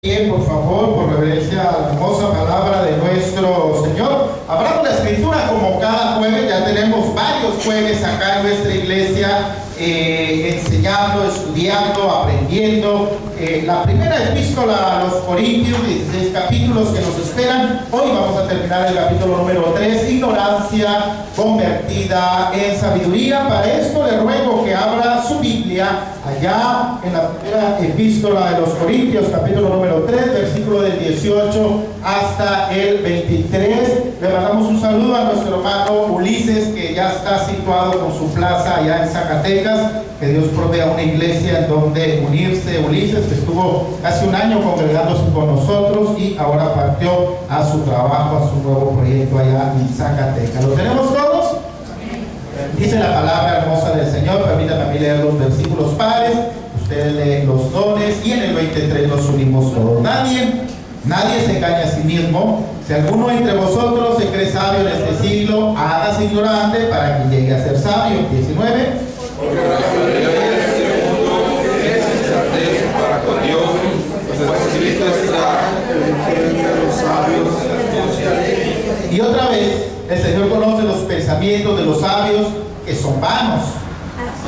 Bien, por favor, por reverencia a la hermosa palabra de nuestro Señor. Abramos la escritura como cada jueves. Ya tenemos varios jueves acá en nuestra iglesia enseñando, estudiando, aprendiendo la primera epístola a los Corintios, 16 capítulos que nos esperan. Hoy vamos a terminar el capítulo número 3, ignorancia convertida en sabiduría. Para esto le ruego que abra su Biblia allá en la primera epístola de los Corintios, capítulo número 3, versículo del 18 hasta el 23. Le mandamos un saludo a nuestro hermano Ulises, que ya está situado con su plaza allá en Zacatecas. Que Dios provea una iglesia en donde unirse. Ulises, que estuvo casi un año congregándose con nosotros y ahora partió a su trabajo, a su nuevo proyecto allá en Zacatecas. ¿Lo tenemos todos? Dice la palabra hermosa del Señor. Permítanme a mí leer los versículos pares. Ustedes leen los dones y en el 23 nos unimos todos. Nadie se engaña a sí mismo. Si alguno entre vosotros se cree sabio en este siglo, hágase ignorante para que llegue a ser sabio. 19. Porque la sabiduría de este mundo es insensatez para con Dios, pues escrito está entre los sabios de la astucia. Y otra vez, el Señor conoce los pensamientos de los sabios, que son vanos.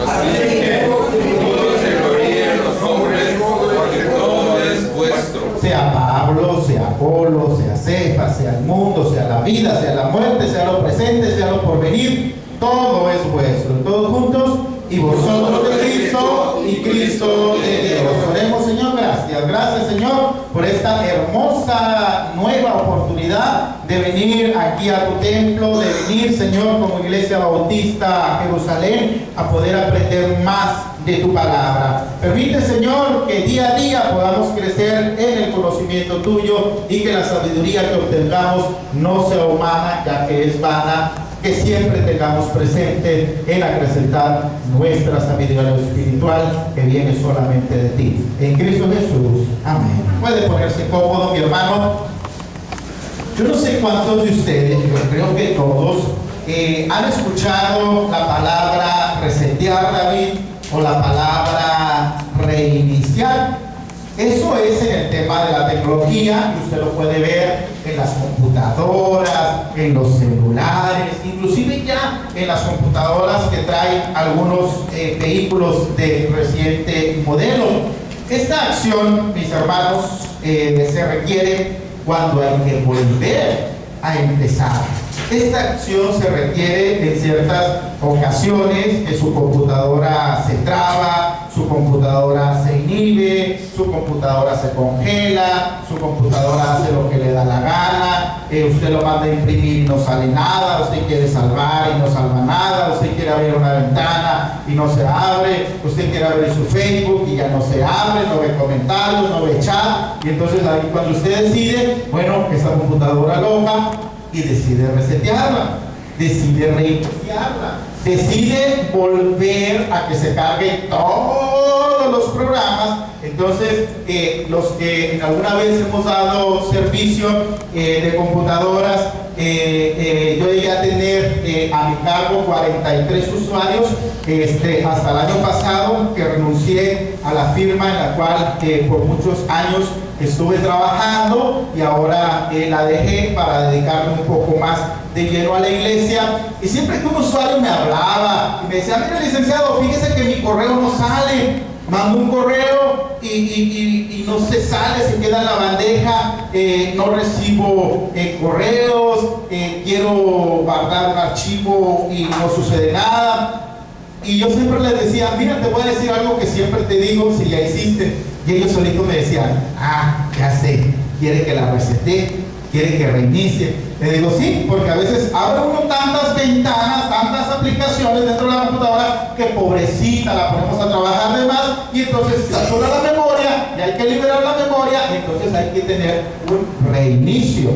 Así que todo se gloríe en los hombres, porque todo es vuestro. Sea Pablo, sea Apolo, sea Cefas, sea el mundo, sea la vida, sea la muerte, sea lo presente, sea lo porvenir, todo es vuestro. Todos juntos. Y vosotros de Cristo y Cristo de Dios. Oremos, Señor, gracias. Gracias, Señor, por esta hermosa nueva oportunidad de venir aquí a tu templo, de venir, Señor, como Iglesia Bautista a Jerusalén, a poder aprender más de tu palabra. Permite, Señor, que día a día podamos crecer en el conocimiento tuyo y que la sabiduría que obtengamos no sea humana, ya que es vana. Que siempre tengamos presente el acrecentar nuestra sabiduría espiritual que viene solamente de ti. En Cristo Jesús. Amén. Puede ponerse cómodo, mi hermano. Yo no sé cuántos de ustedes, yo creo que todos, han escuchado la palabra resetear, David, o la palabra reiniciar. Eso es en el tema de la tecnología, y usted lo puede ver en las computadoras, en los celulares, inclusive ya en las computadoras que traen algunos vehículos de reciente modelo. Esta acción, mis hermanos, se requiere cuando hay que volver a empezar. Esta acción se requiere en ciertas ocasiones que su computadora se traba, su computadora se inhibe, su computadora se congela, su computadora hace lo que le da la gana, usted lo manda a imprimir y no sale nada, usted quiere salvar y no salva nada, usted quiere abrir una ventana y no se abre, usted quiere abrir su Facebook y ya no se abre, no ve comentarios, no ve chat, y entonces ahí cuando usted decide, bueno, esa computadora loca, y decide resetearla, decide reiniciarla, decide volver a que se carguen todos los programas. Entonces, los que alguna vez hemos dado servicio de computadoras, yo llegué a tener a mi cargo 43 usuarios hasta el año pasado, que renuncié a la firma en la cual por muchos años estuve trabajando, y ahora la dejé para dedicarme un poco más de lleno a la iglesia. Y siempre que un usuario me hablaba y me decía: mira, licenciado, fíjese que mi correo no sale, mando un correo y no se sale, se queda en la bandeja, no recibo correos, quiero guardar un archivo y no sucede nada. Y yo siempre les decía: mira, te voy a decir algo que siempre te digo si ya hiciste. Y ellos solitos me decían: ah, ya sé, quiere que la resete, quiere que reinicie. Le digo: sí, porque a veces abre uno tantas ventanas, tantas aplicaciones dentro de la computadora, que pobrecita la ponemos a trabajar de más, y entonces satura la memoria, y hay que liberar la memoria, y entonces hay que tener un reinicio.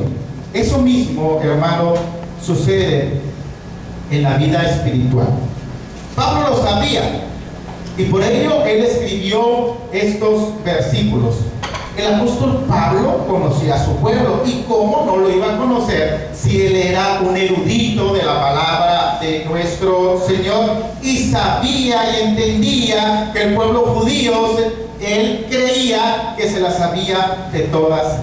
Eso mismo, hermano, sucede en la vida espiritual. Pablo lo sabía, y por ello él escribió estos versículos. El apóstol Pablo conocía a su pueblo, y cómo no lo iba a conocer si él era un erudito de la palabra de nuestro Señor, y sabía y entendía que el pueblo judío él creía que se las sabía de todas.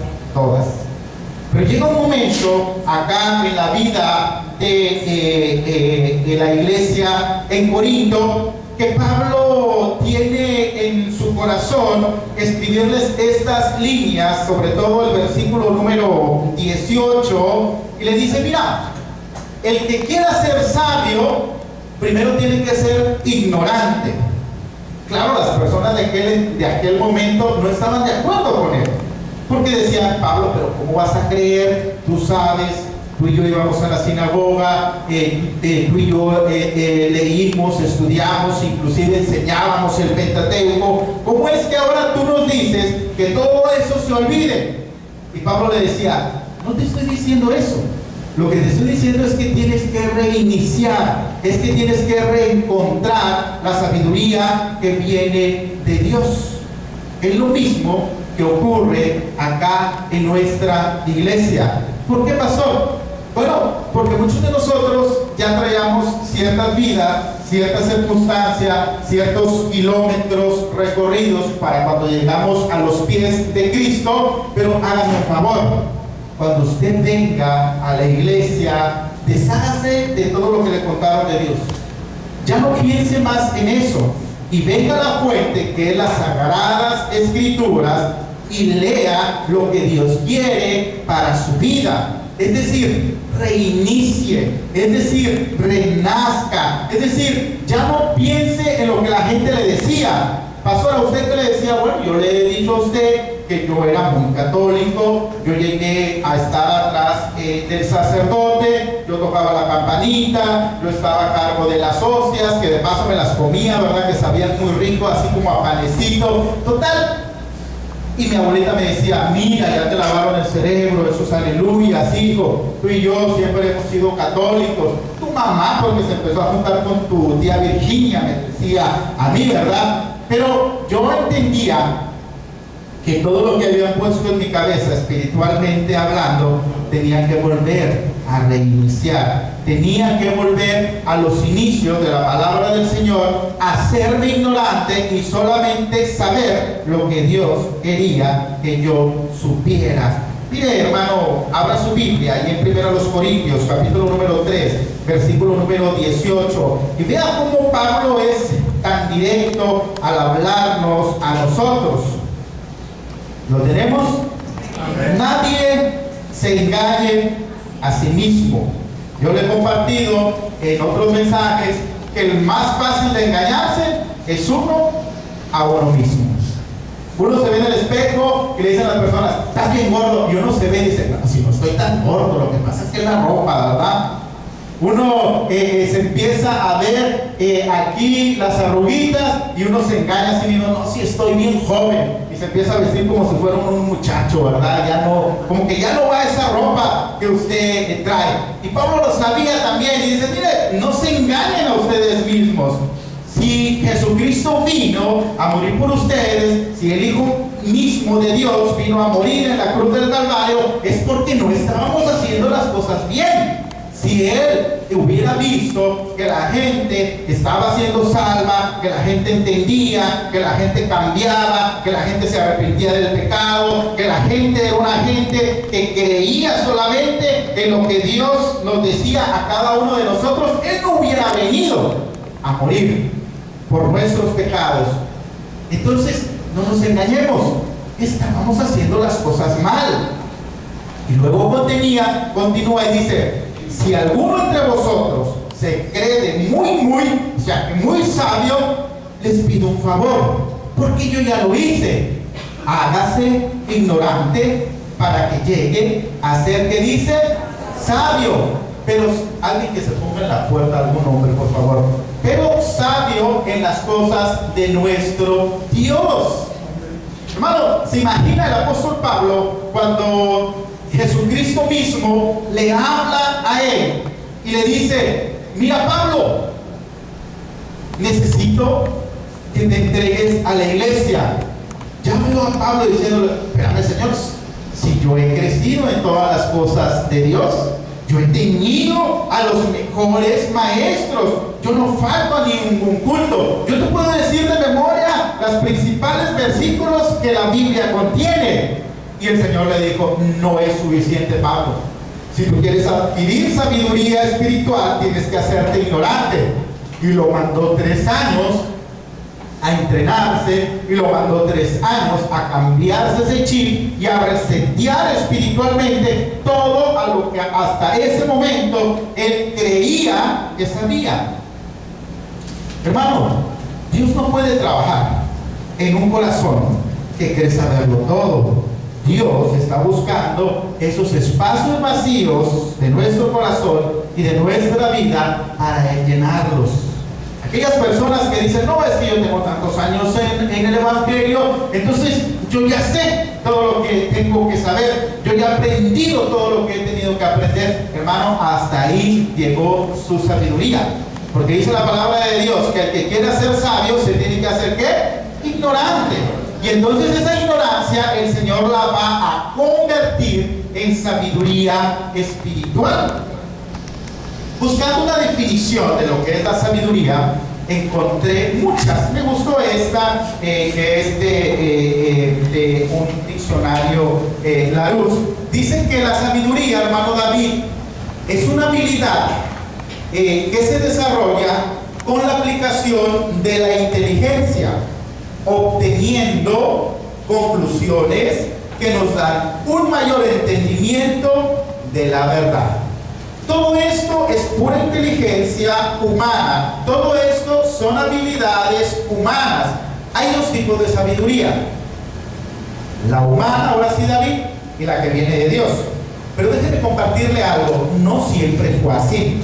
Pero llega un momento acá en la vida de la iglesia en Corinto, que Pablo tiene en su corazón escribirles estas líneas, sobre todo el versículo número 18, y le dice: mira, el que quiera ser sabio, primero tiene que ser ignorante. Claro, las personas de aquel momento no estaban de acuerdo con él, porque decían: Pablo, pero ¿cómo vas a creer? Tú sabes, tú y yo íbamos a la sinagoga, tú y yo leímos, estudiamos, inclusive enseñábamos el Pentateuco. ¿Cómo es que ahora tú nos dices que todo eso se olvide? Y Pablo le decía: no te estoy diciendo eso. Lo que te estoy diciendo es que tienes que reiniciar, es que tienes que reencontrar la sabiduría que viene de Dios. Es lo mismo que ocurre acá en nuestra iglesia. ¿Por qué, pastor? Bueno, porque muchos de nosotros ya traíamos ciertas vidas, ciertas circunstancias, ciertos kilómetros recorridos para cuando llegamos a los pies de Cristo. Pero háganme un favor, cuando usted venga a la iglesia, deshágase de todo lo que le contaron de Dios. Ya no piense más en eso y venga a la fuente, que es las Sagradas Escrituras, y lea lo que Dios quiere para su vida. Es decir, reinicie, es decir, renazca, es decir, ya no piense en lo que la gente le decía. Pastor, a usted que le decía: bueno, yo le he dicho a usted que yo era muy católico, yo llegué a estar atrás del sacerdote, yo tocaba la campanita, yo estaba a cargo de las hostias, que de paso me las comía, ¿verdad? Que sabían muy rico, así como a panecito, total. Y mi abuelita me decía: mira, ya te lavaron el cerebro, eso es aleluyas, hijo, tú y yo siempre hemos sido católicos. Tu mamá, porque se empezó a juntar con tu tía Virginia, me decía a mí, ¿verdad? Pero yo entendía que todo lo que habían puesto en mi cabeza, espiritualmente hablando, tenía que volver a reiniciar, tenía que volver a los inicios de la palabra del Señor, a serme ignorante y solamente saber lo que Dios quería que yo supiera. Mire, hermano, abra su Biblia y en 1 Corintios, capítulo número 3, versículo número 18, y vea cómo Pablo es tan directo al hablarnos a nosotros. ¿Lo tenemos? Amén. Nadie se engañe a sí mismo. Yo le he compartido en otros mensajes que el más fácil de engañarse es uno a uno mismo. Uno se ve en el espejo y le dicen a las personas: estás bien gordo, y uno se ve y dice: no, si no estoy tan gordo, lo que pasa es que es la ropa, ¿verdad? Uno se empieza a ver aquí las arruguitas y uno se engaña a sí mismo: no, si estoy bien joven, y se empieza a vestir como si fuera un muchacho, ¿verdad? Ya no, como que ya no va esa ropa que usted trae. Y Pablo lo sabía también y dice: mire, no se engañen a ustedes mismos. Si Jesucristo vino a morir por ustedes, si el Hijo mismo de Dios vino a morir en la cruz del Calvario, es porque no estábamos haciendo las cosas bien. Si Él hubiera visto que la gente estaba siendo salva, que la gente entendía, que la gente cambiaba, que la gente se arrepentía del pecado, que la gente era una gente que creía solamente en lo que Dios nos decía a cada uno de nosotros, Él no hubiera venido a morir por nuestros pecados. Entonces, no nos engañemos, estábamos haciendo las cosas mal. Y luego continúa y dice: si alguno entre vosotros se cree muy sabio, les pido un favor, porque yo ya lo hice. Hágase ignorante para que llegue a ser, ¿qué dice? Sabio. Pero alguien que se ponga en la puerta, algún hombre, por favor. Pero sabio en las cosas de nuestro Dios. Hermano, ¿se imagina el apóstol Pablo cuando Jesucristo mismo le habla a él y le dice: mira, Pablo, necesito que te entregues a la iglesia? Ya veo a Pablo diciéndole: espérame, Señor, si yo he crecido en todas las cosas de Dios, yo he tenido a los mejores maestros, yo no falto a ningún culto, yo te puedo decir de memoria los principales versículos que la Biblia contiene. Y el Señor le dijo, no es suficiente, Pablo. Si tú quieres adquirir sabiduría espiritual, tienes que hacerte ignorante. Y lo mandó 3 años a entrenarse, y lo mandó 3 años a cambiarse ese chip y a resetear espiritualmente todo a lo que hasta ese momento él creía que sabía. Hermano, Dios no puede trabajar en un corazón que cree saberlo todo. Dios está buscando esos espacios vacíos de nuestro corazón y de nuestra vida para llenarlos. Aquellas personas que dicen, no, es que yo tengo tantos años en el Evangelio, entonces yo ya sé todo lo que tengo que saber, yo ya he aprendido todo lo que he tenido que aprender. Hermano, hasta ahí llegó su sabiduría. Porque dice la palabra de Dios que el que quiera ser sabio se tiene que hacer ¿qué? Ignorante. Y entonces esa ignorancia el Señor la va a convertir en sabiduría espiritual. Buscando una definición de lo que es la sabiduría, encontré muchas. Me gustó esta, que es de un diccionario Larousse. Dicen que la sabiduría, hermano David, es una habilidad que se desarrolla con la aplicación de la inteligencia, obteniendo conclusiones que nos dan un mayor entendimiento de la verdad. Todo esto es pura inteligencia humana. Todo esto son habilidades humanas. Hay 2 tipos de sabiduría: la humana, ahora sí, David, y la que viene de Dios. Pero déjeme compartirle algo, no siempre fue así.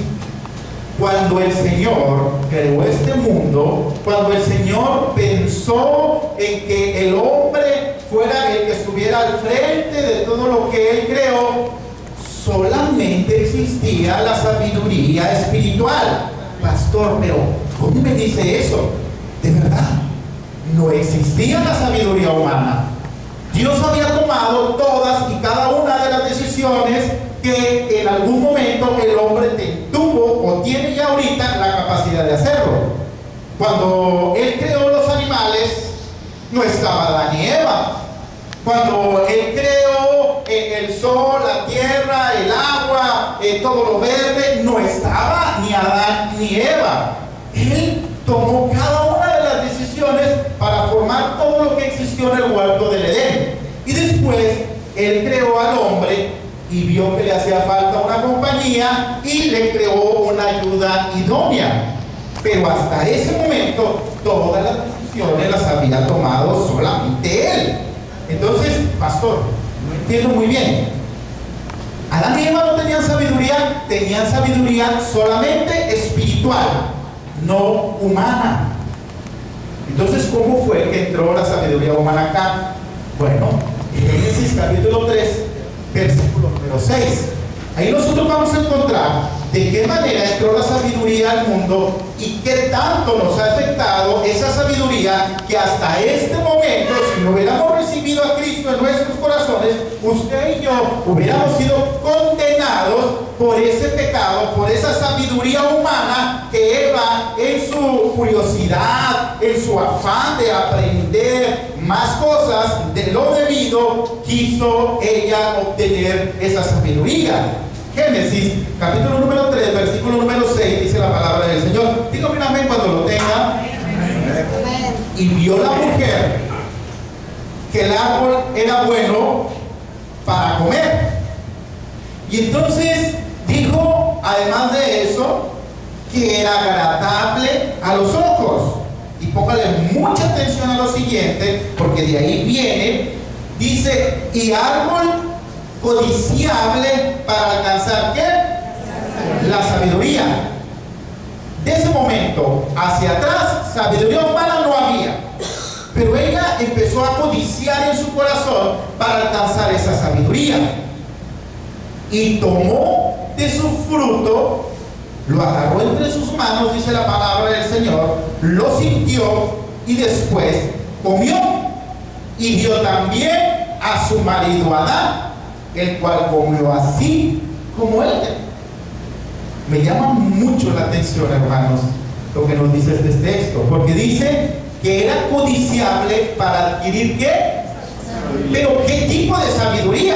Cuando el Señor creó este mundo, cuando el Señor pensó en que el hombre fuera el que estuviera al frente de todo lo que Él creó, solamente existía la sabiduría espiritual. Pastor, pero ¿cómo me dice eso? De verdad, no existía la sabiduría humana. Dios había tomado todas y cada una de las decisiones que en algún momento el hombre tuvo o tiene ya ahorita la capacidad de hacerlo. Cuando Él creó los animales, no estaba Adán y Eva. Cuando Él creó el sol, la tierra, el agua, todo lo verde, no estaba ni Adán ni Eva. Él tomó cada una de las decisiones para formar todo lo que existió en el huerto del Edén. Y después Él creó al hombre y vio que le hacía falta una compañía y le creó una ayuda idónea. Pero hasta ese momento todas las decisiones las había tomado solamente Él. Entonces, pastor, no entiendo muy bien. Adán y Eva no tenían sabiduría solamente espiritual, no humana. Entonces, ¿cómo fue que entró la sabiduría humana acá? Bueno, en Génesis capítulo 3, versículo número 6. Ahí nosotros vamos a encontrar de qué manera entró la sabiduría al mundo y qué tanto nos ha afectado esa sabiduría, que hasta este momento, si no hubiéramos recibido a Cristo en nuestros corazones, usted y yo hubiéramos sido condenados por ese pecado, por esa sabiduría humana que Eva, en su curiosidad, en su afán de aprender más cosas de lo debido, quiso ella obtener esa sabiduría. Génesis, capítulo número 3, versículo número 6, dice la palabra del Señor. Dígame un amén cuando lo tenga. Y vio la mujer que el árbol era bueno para comer. Y entonces dijo, además de eso, que era agradable a los ojos. Y póngale mucha atención a lo siguiente, porque de ahí viene, dice, y árbol codiciable para alcanzar ¿qué? La sabiduría. De ese momento hacia atrás, sabiduría humana no había, pero ella empezó a codiciar en su corazón para alcanzar esa sabiduría, y tomó de su fruto, lo agarró entre sus manos, dice la palabra del Señor, lo sintió y después comió, y dio también a su marido Adán, el cual comió así como él. Me llama mucho la atención, hermanos, lo que nos dice este texto, porque dice que era codiciable para adquirir ¿qué? Pero ¿qué tipo de sabiduría?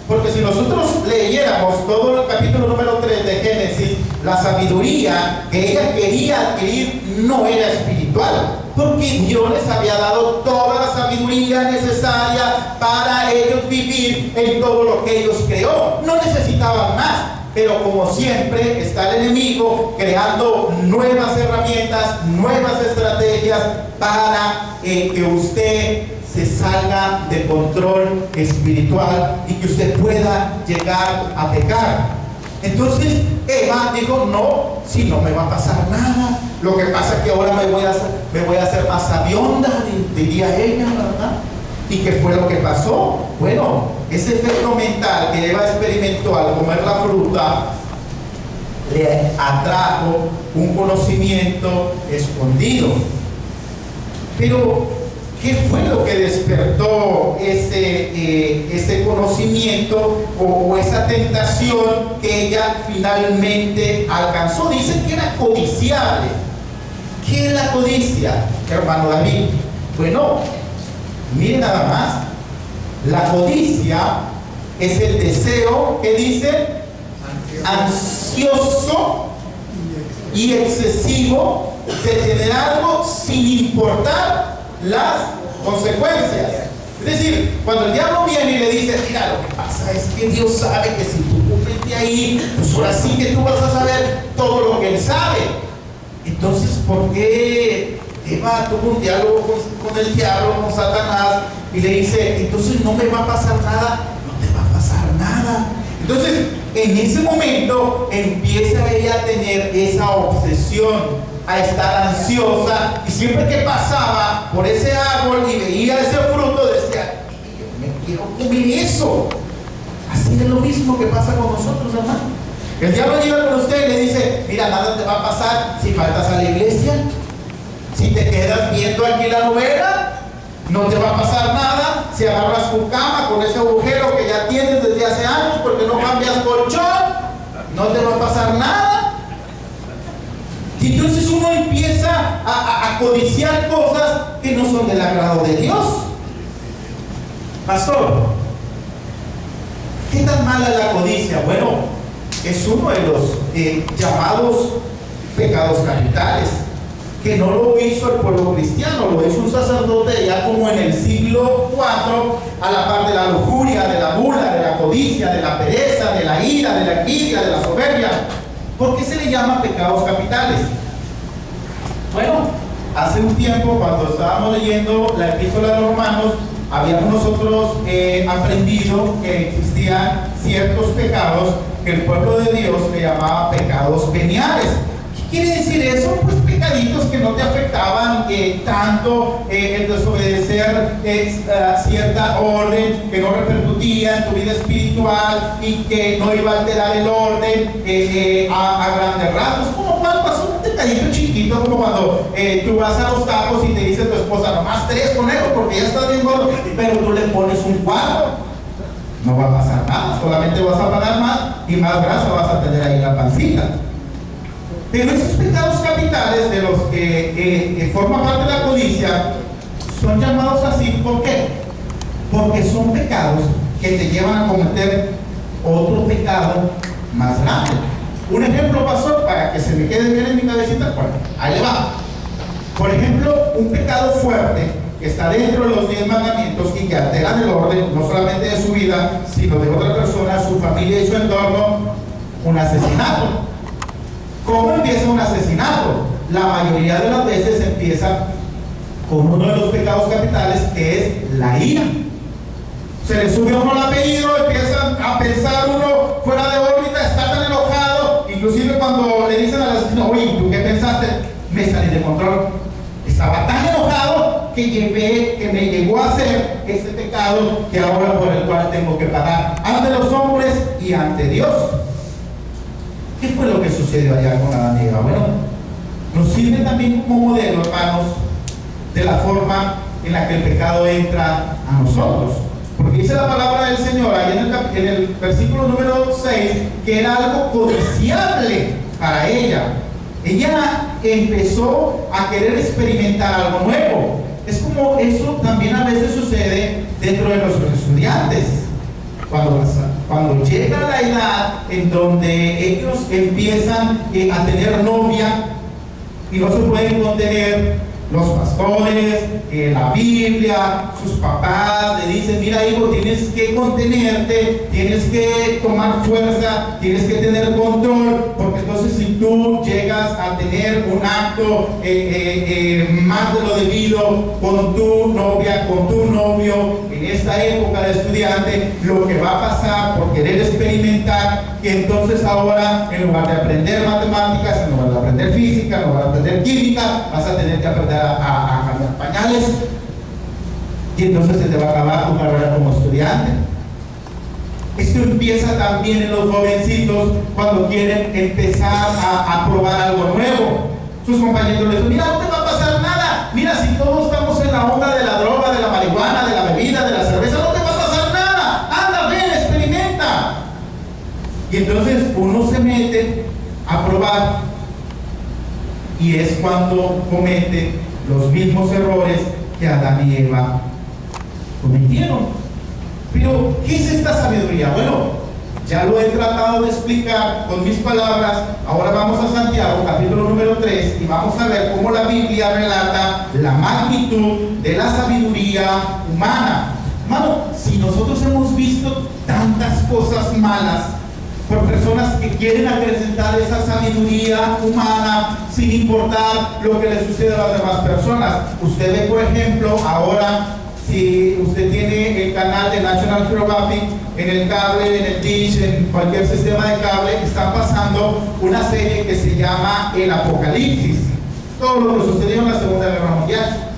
Porque si nosotros leyéramos todo el capítulo número 3 de Génesis, la sabiduría que ella quería adquirir no era espiritual, porque Dios les había dado toda la sabiduría necesaria para ellos vivir en todo lo que ellos creó. No necesitaban más, pero como siempre está el enemigo creando nuevas herramientas, nuevas estrategias para que usted se salga de control espiritual y que usted pueda llegar a pecar. Entonces Eva dijo: no, si no me va a pasar nada, lo que pasa es que ahora me voy a hacer más sabionda, diría ella, ¿verdad? ¿Y qué fue lo que pasó? Bueno, ese efecto mental que Eva experimentó al comer la fruta le atrajo un conocimiento escondido. Pero ¿qué fue lo que despertó ese conocimiento o esa tentación que ella finalmente alcanzó? Dicen que era codiciable. ¿Qué es la codicia, hermano David? Bueno, miren nada más. La codicia es el deseo, que dice, ansioso y excesivo de tener algo sin importar las consecuencias. Es decir, cuando el diablo viene y le dice: mira, lo que pasa es que Dios sabe que si tú cumples ahí, pues ahora sí que tú vas a saber todo lo que Él sabe. Entonces, ¿por qué Eva tuvo un diálogo con el diablo, con Satanás, y le dice: entonces no me va a pasar nada? No te va a pasar nada. Entonces, en ese momento empieza ella a tener esa obsesión, a estar ansiosa, y siempre que pasaba por ese árbol y veía ese fruto, decía: yo me quiero comer eso. Así es lo mismo que pasa con nosotros, hermano. El diablo llega con usted y le dice: mira, nada te va a pasar si faltas a la iglesia, si te quedas viendo aquí la novela, no te va a pasar nada si agarras tu cama con ese agujero que ya tienes desde hace años porque no cambias colchón, no te va a pasar nada. Y entonces uno empieza a codiciar cosas que no son del agrado de Dios. Pastor, ¿qué tan mala es la codicia? Bueno, es uno de los llamados pecados capitales, que no lo hizo el pueblo cristiano, lo hizo un sacerdote ya como en el siglo IV, a la par de la lujuria, de la gula, de la codicia, de la pereza, de la ira, de la envidia, de la soberbia. ¿Por qué se le llaman pecados capitales? Bueno, hace un tiempo, cuando estábamos leyendo la epístola de los Romanos, habíamos nosotros aprendido que existían ciertos pecados que el pueblo de Dios le llamaba pecados veniales. ¿Qué quiere decir eso? Pues pecaditos que no te afectaban tanto, el desobedecer cierta orden que no repercutía en tu vida espiritual y que no iba a alterar el orden a grandes rasgos. Como cuando pasó un pecadito chiquito, como cuando tú vas a los tacos y te dice tu esposa: nomás 3 conejos porque ya estás bien gordo, pero tú le pones un 4. No va a pasar nada, solamente vas a pagar más y más grasa vas a tener ahí en la pancita. Pero esos pecados capitales de los que forman parte de la codicia son llamados así. ¿Por qué? Porque son pecados que te llevan a cometer otro pecado más grande. Un ejemplo, pastor, para que se me quede bien en mi cabecita. Bueno, ahí le va. Por ejemplo, un pecado fuerte que está dentro de los 10 mandamientos y que alteran el orden, no solamente de su vida, sino de otra persona, su familia y su entorno: un asesinato. ¿Cómo empieza un asesinato? La mayoría de las veces empieza con uno de los pecados capitales, que es la ira. Se le sube a uno el apellido, empieza a pensar uno fuera de órbita, está tan enojado, inclusive cuando le dicen al asesino: oye, ¿tú qué pensaste? Me salí de control. Estaba tan enojado que me llegó a hacer ese pecado que ahora por el cual tengo que pagar ante los hombres y ante Dios. ¿Qué fue lo que sucedió allá con Adán y Eva? Bueno, nos sirve también como modelo, hermanos, de la forma en la que el pecado entra a nosotros. Porque dice la palabra del Señor ahí en el versículo número 6 que era algo codiciable para ella. Ella empezó a querer experimentar algo nuevo. Es como eso también a veces sucede dentro de los estudiantes. Cuando llega la edad en donde ellos empiezan a tener novia y no se pueden contener, los pastores, la Biblia, sus papás le dicen: mira, hijo, tienes que contenerte, tienes que tomar fuerza, tienes que tener control, porque entonces si tú llegas a tener un acto más de lo debido con tu novia, con tu novio, en esta época de estudiante, lo que va a pasar por querer experimentar, que entonces ahora, en lugar de aprender matemáticas, en lugar de aprender física, en lugar de aprender química, vas a tener que aprender a cambiar pañales, y entonces se te va a acabar tu carrera como estudiante. Esto empieza también en los jovencitos cuando quieren empezar a probar algo nuevo. Sus compañeros les dicen: mira, no te va a pasar nada, mira, si todos estamos en la onda de la droga, de la marihuana, de la bebida, de la cerveza, no te va a pasar nada, anda, ven, experimenta. Y entonces uno se mete a probar, y es cuando comete los mismos errores que Adán y Eva cometieron. Pero, ¿qué es esta sabiduría? Bueno, ya lo he tratado de explicar con mis palabras. Ahora vamos a Santiago, capítulo número 3, y vamos a ver cómo la Biblia relata la magnitud de la sabiduría humana. Hermano, si nosotros hemos visto tantas cosas malas por personas que quieren acrecentar esa sabiduría humana sin importar lo que le suceda a las demás personas. Usted ve, por ejemplo, ahora, si usted tiene el canal de National Geographic en el cable, en el dish, en cualquier sistema de cable, están pasando una serie que se llama El Apocalipsis, todo lo que sucedió en la Segunda Guerra Mundial.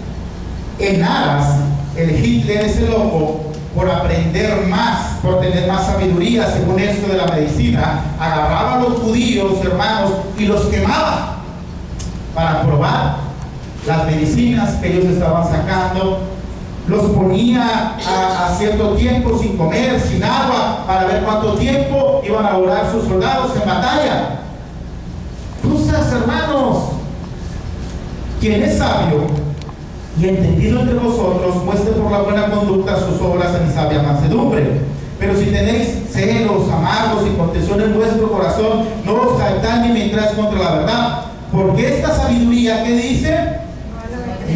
En aras, el Hitler, ese loco, por aprender más, por tener más sabiduría, según esto de la medicina, agarraba a los judíos, hermanos, y los quemaba para probar las medicinas que ellos estaban sacando. Los ponía a cierto tiempo sin comer, sin agua, para ver cuánto tiempo iban a durar sus soldados en batalla. Cosas, hermanos. Quien es sabio y entendido entre vosotros, muestre por la buena conducta sus obras en sabia mansedumbre. Pero si tenéis celos, amargos y contención en vuestro corazón, no os jactáis ni mentráis contra la verdad. Porque esta sabiduría, que dice,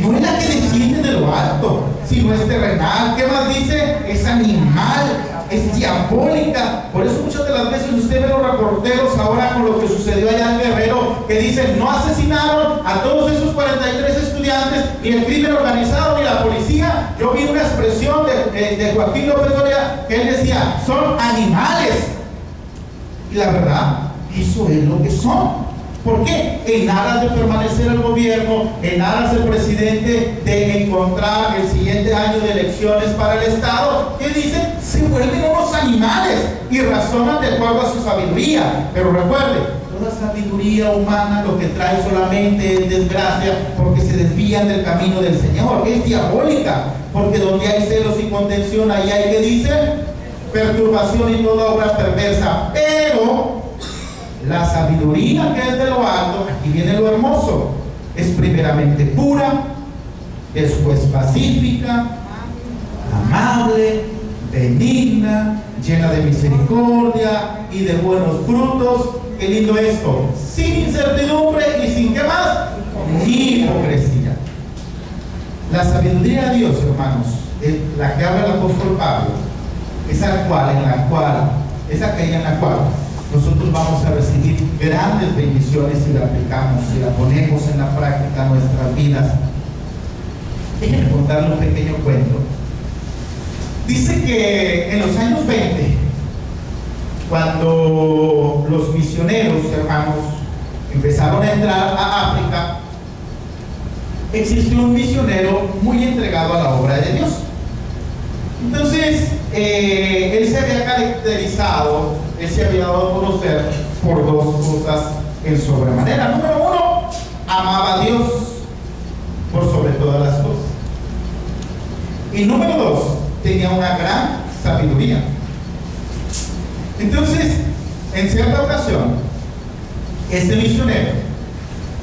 no es la que desciende de lo alto, sino es terrenal. ¿Qué más dice? Es animal, es diabólica. Por eso muchas de las veces usted ve los reporteros ahora con lo que sucedió allá en Guerrero, que dicen: no asesinaron a todos esos 43 estudiantes, ni el crimen organizado, ni la policía. Yo vi una expresión de Joaquín López Dóriga, que él decía: son animales. Y la verdad, eso es lo que son. ¿Por qué? En aras de permanecer el gobierno, en aras del presidente de encontrar el siguiente año de elecciones para el Estado, ¿qué dicen? Se vuelven unos animales y razonan de acuerdo a su sabiduría. Pero recuerde, toda sabiduría humana lo que trae solamente es desgracia, porque se desvían del camino del Señor. Es diabólica, porque donde hay celos y contención, ahí hay, que dice, perturbación y toda obra perversa. Pero la sabiduría que es de lo alto, aquí viene lo hermoso, es primeramente pura, después pacífica, amable, benigna, llena de misericordia y de buenos frutos. Qué lindo esto, sin incertidumbre y sin, ¿qué más? Ni hipocresía. La sabiduría de Dios, hermanos, la que habla el apóstol Pablo, es aquella en la cual nosotros vamos a recibir grandes bendiciones si la aplicamos, si la ponemos en la práctica en nuestras vidas. Déjenme contarle un pequeño cuento. Dice que en los años 20, cuando los misioneros, hermanos, empezaron a entrar a África, existió un misionero muy entregado a la obra de Dios. Entonces, él se había caracterizado, él se había dado a conocer por dos cosas en sobremanera. Número uno, amaba a Dios por sobre todas las cosas. Y número dos, tenía una gran sabiduría. Entonces, en cierta ocasión, este misionero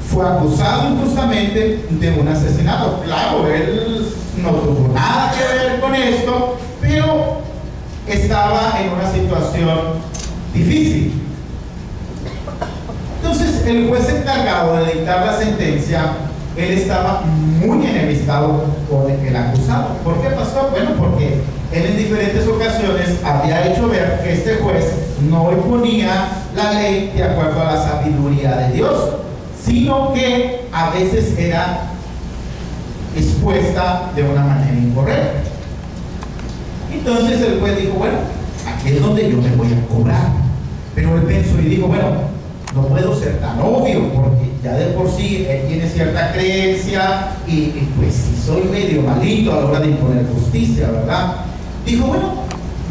fue acusado injustamente de un asesinato. Claro, él no tuvo nada que ver con esto, pero estaba en una situación difícil. Entonces, el juez encargado de dictar la sentencia, él estaba muy enemistado con el acusado. ¿Por qué, pastor? Bueno, porque él en diferentes ocasiones había hecho ver que este juez no imponía la ley de acuerdo a la sabiduría de Dios, sino que a veces era expuesta de una manera incorrecta. Entonces el juez dijo, bueno, aquí es donde yo me voy a cobrar. Pero él pensó y dijo, bueno, no puedo ser tan obvio, porque ya de por sí él tiene cierta creencia y pues si soy medio malito a la hora de imponer justicia, ¿verdad? Dijo, bueno,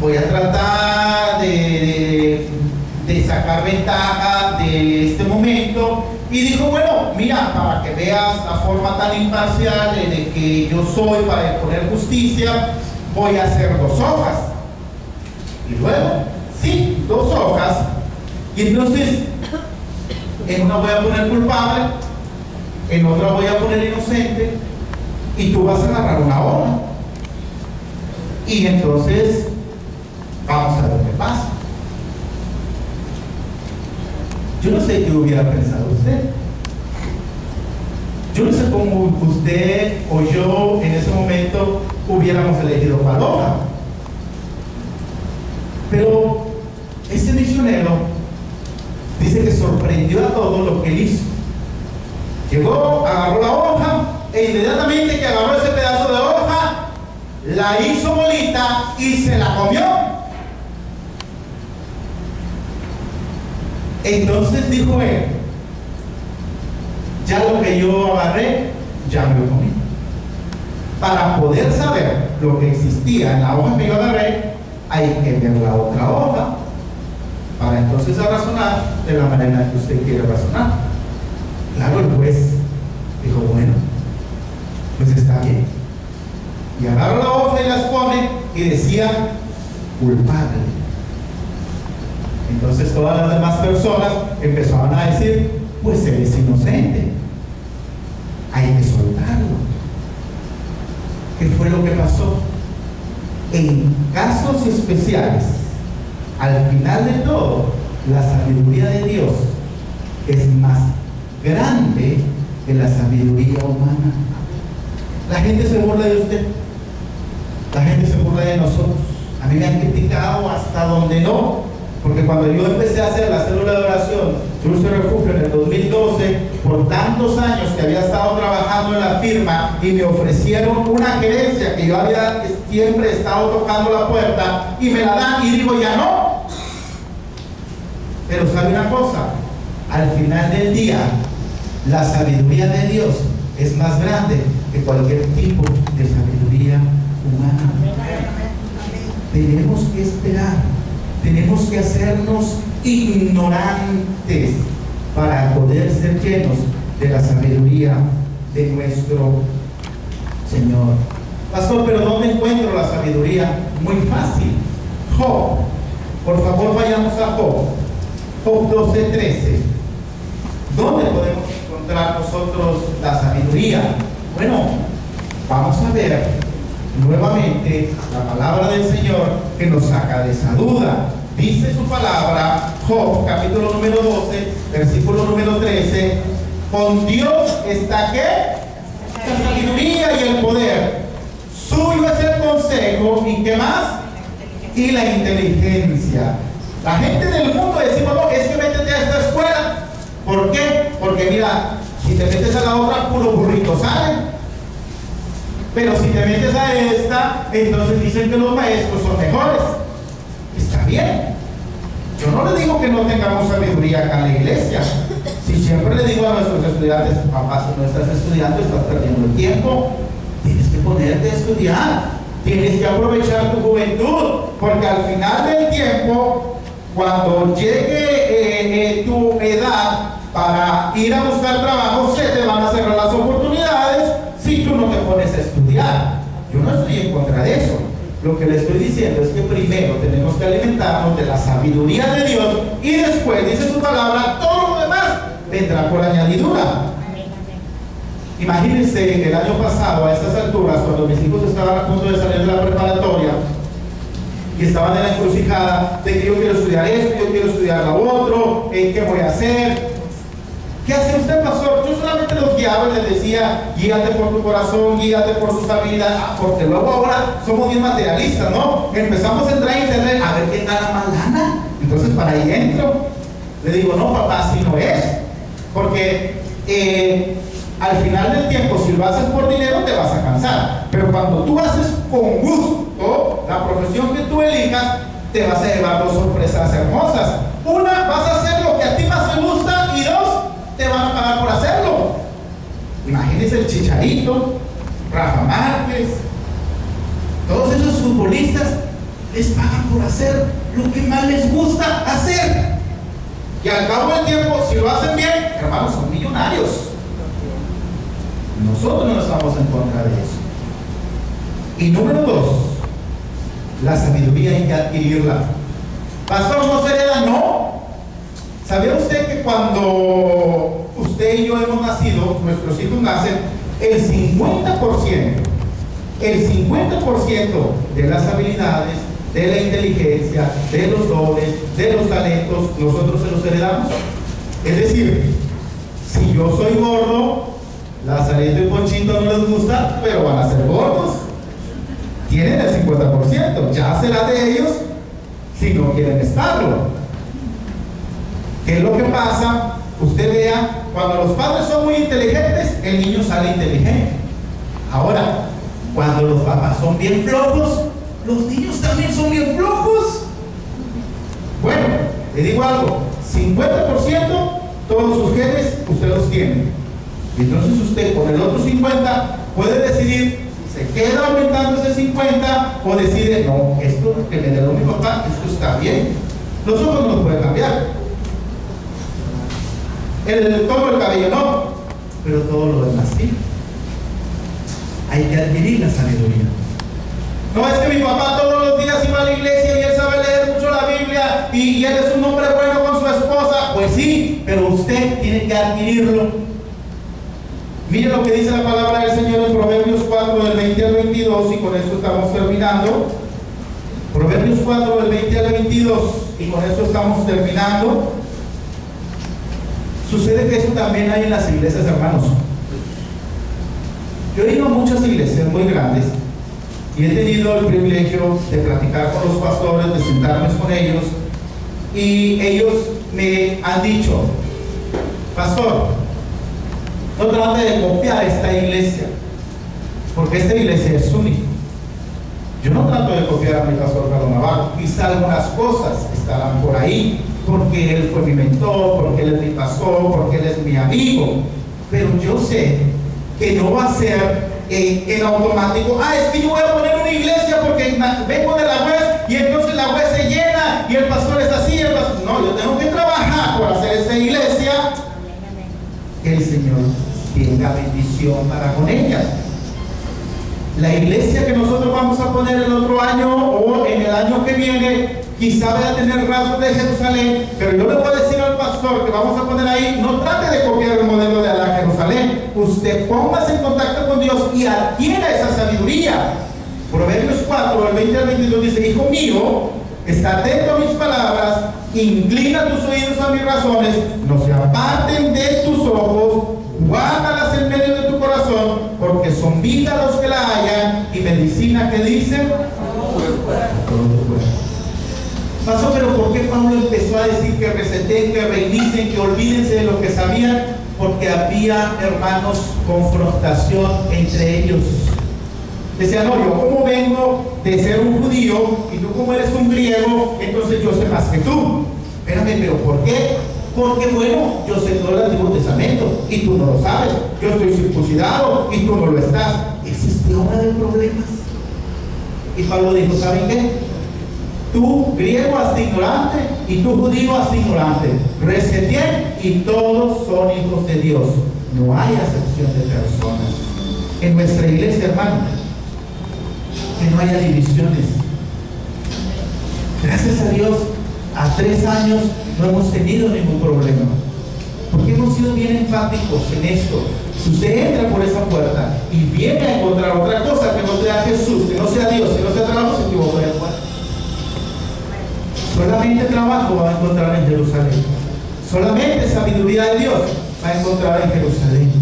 voy a tratar de sacar ventaja de este momento. Y dijo, bueno, mira, para que veas la forma tan imparcial de que yo soy para imponer justicia, voy a hacer 2 hojas. Y luego, sí, 2 hojas. Y entonces, en una voy a poner culpable, en otra voy a poner inocente, y tú vas a agarrar una hoja. Y entonces, vamos a ver qué pasa. Yo no sé qué hubiera pensado usted. Yo no sé cómo usted o yo en ese momento hubiéramos elegido cuál hoja. Pero ese misionero dice que sorprendió a todos lo que él hizo. Llegó, agarró la hoja e inmediatamente que agarró ese pedazo de hoja, la hizo bolita y se la comió. Entonces dijo él, ya lo que yo agarré, ya me lo comí. Para poder saber lo que existía en la hoja que yo agarré, hay que ver la otra hoja, para entonces razonar de la manera que usted quiere razonar. Claro, el juez dijo, bueno, pues está bien. Y agarra la hoja y las pone y decía, culpable. Entonces todas las demás personas empezaban a decir, pues él es inocente, hay que soltarlo. ¿Qué fue lo que pasó? En casos especiales, al final de todo, la sabiduría de Dios es más grande que la sabiduría humana. La gente se burla de usted, la gente se burla de nosotros. A mí me han criticado hasta donde no. Porque cuando yo empecé a hacer la célula de oración Dulce Refugio en el 2012, por tantos años que había estado trabajando en la firma y me ofrecieron una gerencia que yo había siempre estado tocando la puerta y me la dan y digo, ya no. Pero sabe una cosa, al final del día, la sabiduría de Dios es más grande que cualquier tipo de sabiduría humana. Tenemos que esperar. Tenemos que hacernos ignorantes para poder ser llenos de la sabiduría de nuestro Señor. Pastor, ¿pero dónde encuentro la sabiduría? Muy fácil. Job. Por favor, vayamos a Job. Job 12:13. ¿Dónde podemos encontrar nosotros la sabiduría? Bueno, vamos a ver nuevamente la palabra del Señor que nos saca de esa duda. Dice su palabra, Job, capítulo número 12, versículo número 13, con Dios está ¿qué? La sabiduría y el poder. Suyo es el consejo y ¿qué más? Y la inteligencia. La gente del mundo decimos, no, es que métete a esta escuela. ¿Por qué? Porque mira, si te metes a la otra, puro burrito sale. Pero si te metes a esta, entonces dicen que los maestros son mejores. Está bien. Yo no le digo que no tengamos sabiduría acá en la iglesia. Si siempre le digo a nuestros estudiantes, papás, si no estás estudiando, estás perdiendo el tiempo. Tienes que ponerte a estudiar. Tienes que aprovechar tu juventud. Porque al final del tiempo, cuando llegue tu edad para ir a buscar trabajo, se te van a cerrar las oportunidades si tú no te pones a estudiar. Yo no estoy en contra de eso. Lo que le estoy diciendo es que primero tenemos que alimentarnos de la sabiduría de Dios y después, dice su palabra, todo lo demás vendrá por añadidura. Imagínense el año pasado, a estas alturas, cuando mis hijos estaban a punto de salir de la preparatoria y estaban en la encrucijada de que yo quiero estudiar esto, yo quiero estudiar lo otro, ¿qué voy a hacer? ¿Qué hace usted, pastor? Yo solamente los guiaba y les decía, guíate por tu corazón, guíate por tus habilidades, porque luego ahora somos bien materialistas, ¿no? Empezamos a entrar a internet a ver quién gana más lana. Entonces para ahí entro. Le digo, no, papá, así no es. Porque al final del tiempo, si lo haces por dinero, te vas a cansar. Pero cuando tú haces con gusto la profesión que tú elijas, te vas a llevar dos sorpresas hermosas. Una, vas a hacer lo que a ti más te gusta, y dos, te van a pagar por hacerlo. Imagínense el Chicharito, Rafa Márquez, todos esos futbolistas les pagan por hacer lo que más les gusta hacer. Y al cabo del tiempo, si lo hacen bien, hermanos, son millonarios. Nosotros no estamos en contra de eso. Y número 2, la sabiduría hay que adquirirla. Pastor, ¿no se hereda? No. ¿Sabía usted que cuando usted y yo hemos nacido, nuestros hijos nacen, el 50% de las habilidades, de la inteligencia, de los dones, de los talentos, nosotros se los heredamos? Es decir, si yo soy gordo, Lazarito y Ponchito no les gusta, pero van a ser gordos. Tienen el 50%, ya será de ellos si no quieren estarlo. ¿Qué es lo que pasa? Usted vea, cuando los padres son muy inteligentes, el niño sale inteligente. Ahora, cuando los papás son bien flojos, los niños también son bien flojos. Bueno, le digo algo, 50% todos sus genes usted los tiene. Y entonces usted con el otro 50 puede decidir si se queda aumentando ese 50 o decide, no, esto que me dio mi papá, esto está bien. Los ojos no los puede cambiar. El tono del cabello no, pero todo lo demás sí. Hay que adquirir la sabiduría. No es que mi papá todos los días iba a la iglesia y él sabe leer mucho la Biblia y él es un hombre bueno con su esposa. Pues sí, pero usted tiene que adquirirlo. Mire lo que dice la palabra del Señor en Proverbios 4, del 20 al 22, y con esto estamos terminando. Proverbios 4, del 20 al 22, y con esto estamos terminando. Sucede que eso también hay en las iglesias, hermanos. Yo he ido a muchas iglesias muy grandes y he tenido el privilegio de platicar con los pastores, de sentarme con ellos, y ellos me han dicho, pastor, no trate de copiar esta iglesia, porque esta iglesia es única. Yo no trato de copiar a mi pastor Carlos Navarro, quizá algunas cosas estarán por ahí, porque él fue mi mentor, porque él es mi pastor, porque él es mi amigo, pero yo sé que no va a ser en automático, es que yo voy a poner una iglesia porque vengo de la web y entonces la web se llena y el pastor es así, no, yo tengo que trabajar por hacer esta iglesia, que el Señor tenga bendición para con ella. La iglesia que nosotros vamos a poner el otro año o en el año que viene, quizá vaya a tener rasgos de Jerusalén, pero yo le voy a decir al pastor que vamos a poner ahí, no trate de copiar el modelo de la Jerusalén, usted póngase en contacto con Dios y adquiera esa sabiduría. Proverbios 4, del 20 al 22 dice, hijo mío, está atento a mis palabras, inclina tus oídos a mis razones, no se aparten de tus ojos, guárdalas en medio de tu corazón, porque son vida los que la hallan y medicina que dicen pasó. Pero ¿por qué Pablo empezó a decir que reseten, que reinicen, que olvídense de lo que sabían? Porque había, hermanos, confrontación entre ellos. Decía, no, yo como vengo de ser un judío y tú como eres un griego, entonces yo sé más que tú. Espérame, pero ¿por qué? Porque bueno, yo sé todo el Antiguo Testamento y tú no lo sabes. Yo estoy circuncidado y tú no lo estás. Ese es uno de los problemas. Y Pablo dijo, ¿saben qué? Tú griego hazte ignorante y tú judío hazte ignorante. Reseten y todos son hijos de Dios. No hay acepción de personas. En nuestra iglesia, hermano, que no haya divisiones. Gracias a Dios, a 3 años no hemos tenido ningún problema. Porque hemos sido bien enfáticos en esto. Si usted entra por esa puerta y viene a encontrar otra cosa que no sea Jesús, que no sea Dios, que no sea trabajo, se equivocó de puerta. Solamente trabajo va a encontrar en Jerusalén. Solamente sabiduría de Dios va a encontrar en Jerusalén.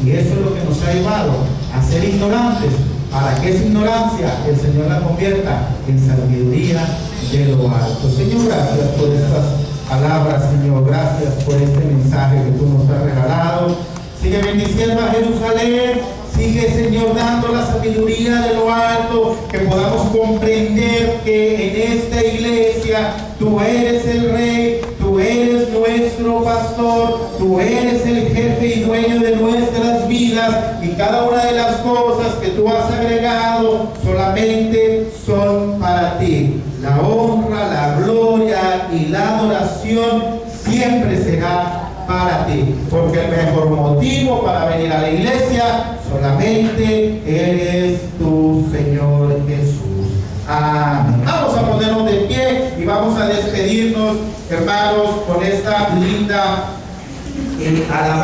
Y eso es lo que nos ha llevado a ser ignorantes, para que esa ignorancia el Señor la convierta en sabiduría de lo alto. Señor, gracias por estas palabras, Señor. Gracias por este mensaje que tú nos has regalado. Sigue bendiciendo a Jerusalén. Sigue, Señor, dando la sabiduría de lo alto, que podamos comprender que en esta iglesia tú eres el Rey, tú eres nuestro pastor, tú eres el jefe y dueño de nuestras vidas, y cada una de las cosas que tú has agregado solamente son para ti. La honra, la gloria y la adoración siempre será para ti, porque el mejor motivo para venir a la iglesia solamente eres tú, Señor Jesús. Amén. Vamos a ponernos de pie y vamos a despedirnos, hermanos, con esta linda alabanza.